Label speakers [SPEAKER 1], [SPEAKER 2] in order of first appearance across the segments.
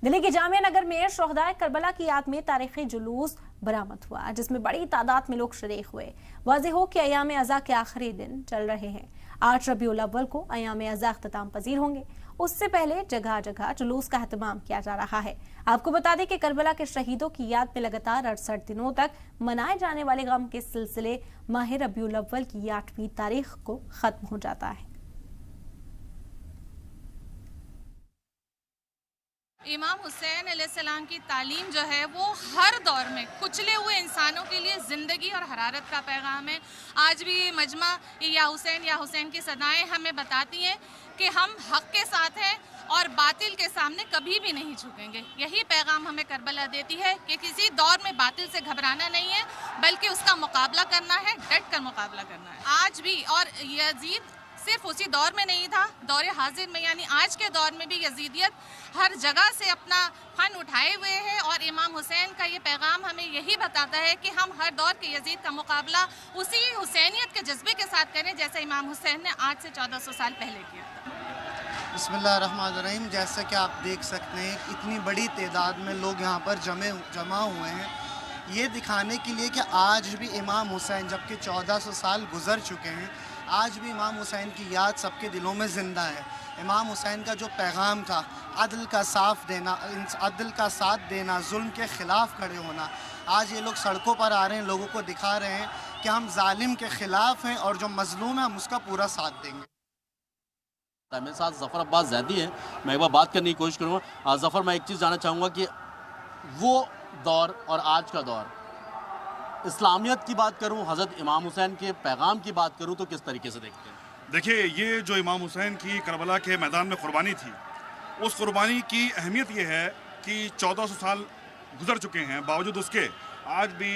[SPEAKER 1] दिल्ली के जामिया नगर में शोहदाए करबला की याद में तारीखी जुलूस बरामद हुआ, जिसमें बड़ी तादाद में लोग शरीक हुए। वाज़ेह हो कि अयाम अज़ा के आखिरी दिन चल रहे हैं। 8 रबीउल अव्वल को अयाम अज़ा अख्ताम पजीर होंगे। उससे पहले जगह जगह जुलूस का एहतमाम किया जा रहा है। आपको बता दें कि करबला के शहीदों की याद में लगातार 68 दिनों तक मनाए जाने वाले गम के सिलसिले माह रबीउल अव्वल की 8वीं तारीख को खत्म हो जाता है।
[SPEAKER 2] इमाम हुसैन अलैहिस्सलाम की तालीम जो है वो हर दौर में कुचले हुए इंसानों के लिए ज़िंदगी और हरारत का पैगाम है। आज भी मजमा या हुसैन की सदाएं हमें बताती हैं कि हम हक़ के साथ हैं और बातिल के सामने कभी भी नहीं झुकेंगे। यही पैगाम हमें करबला देती है कि किसी दौर में बातिल से घबराना नहीं है, बल्कि उसका मुकाबला करना है, डट कर मुकाबला करना है। आज भी, और यजीद सिर्फ उसी दौर में नहीं था, दौर हाजिर में यानी आज के दौर में भी यजीदियत हर जगह से अपना फन उठाए हुए है। और इमाम हुसैन का ये पैगाम हमें यही बताता है कि हम हर दौर के यजीद का मुकाबला उसी हुसैनियत के जज्बे के साथ करें जैसे इमाम हुसैन ने आज से 1400 साल पहले किया था।
[SPEAKER 3] बिस्मिल्लाहिर्रहमानिर्रहीम। जैसे कि आप देख सकते हैं, इतनी बड़ी तादाद में लोग यहाँ पर जमा हुए हैं, ये दिखाने के लिए कि आज भी इमाम हुसैन, जबकि 1400 साल गुजर चुके हैं, आज भी इमाम हुसैन की याद सबके दिलों में ज़िंदा है। इमाम हुसैन का जो पैगाम था, अदल का साथ देना, जुल्म के ख़िलाफ़ खड़े होना, आज ये लोग सड़कों पर आ रहे हैं, लोगों को दिखा रहे हैं कि हम जालिम के ख़िलाफ़ हैं और जो मज़लूम है हम उसका पूरा साथ देंगे।
[SPEAKER 4] मेरे साथ ज़फ़र अब्बास ज़ैदी है। मैं एक बार बात करने की कोशिश करूँगा। ज़फ़र, मैं एक चीज़ जानना चाहूँगा कि वो दौर और आज का दौर, इस्लामियत की बात करूं, हज़रत इमाम हुसैन के पैगाम की बात करूं, तो किस तरीके से देखते हैं?
[SPEAKER 5] देखिए, ये जो इमाम हुसैन की करबला के मैदान में क़ुरबानी थी, उस क़ुरबानी की अहमियत ये है कि 1400 साल गुजर चुके हैं, बावजूद उसके आज भी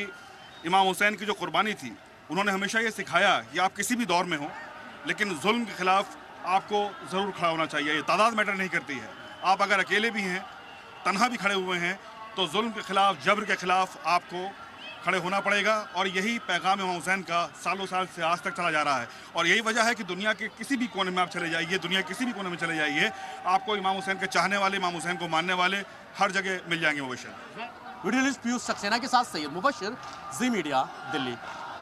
[SPEAKER 5] इमाम हुसैन की जो क़ुरबानी थी, उन्होंने हमेशा ये सिखाया कि आप किसी भी दौर में हो, लेकिन जुल्म के ख़िलाफ़ आपको ज़रूर खड़ा होना चाहिए। ये तादाद मैटर नहीं करती है। आप अगर अकेले भी हैं, तन्हा भी खड़े हुए हैं, तो जुल्म के ख़िलाफ़, जबर के ख़िलाफ़ आपको खड़े होना पड़ेगा। और यही पैगाम इमाम हुसैन का सालों साल से आज तक चला जा रहा है। और यही वजह है कि दुनिया के किसी भी कोने में आप चले जाइए, दुनिया किसी भी कोने में चले जाइए, आपको इमाम हुसैन के चाहने वाले, इमाम हुसैन को मानने वाले हर जगह मिल जाएंगे। मुबशर
[SPEAKER 4] वीडियो जर्नलिस्ट पीयूष सक्सेना के साथ सैयद मुबशर, ज़ी मीडिया, दिल्ली।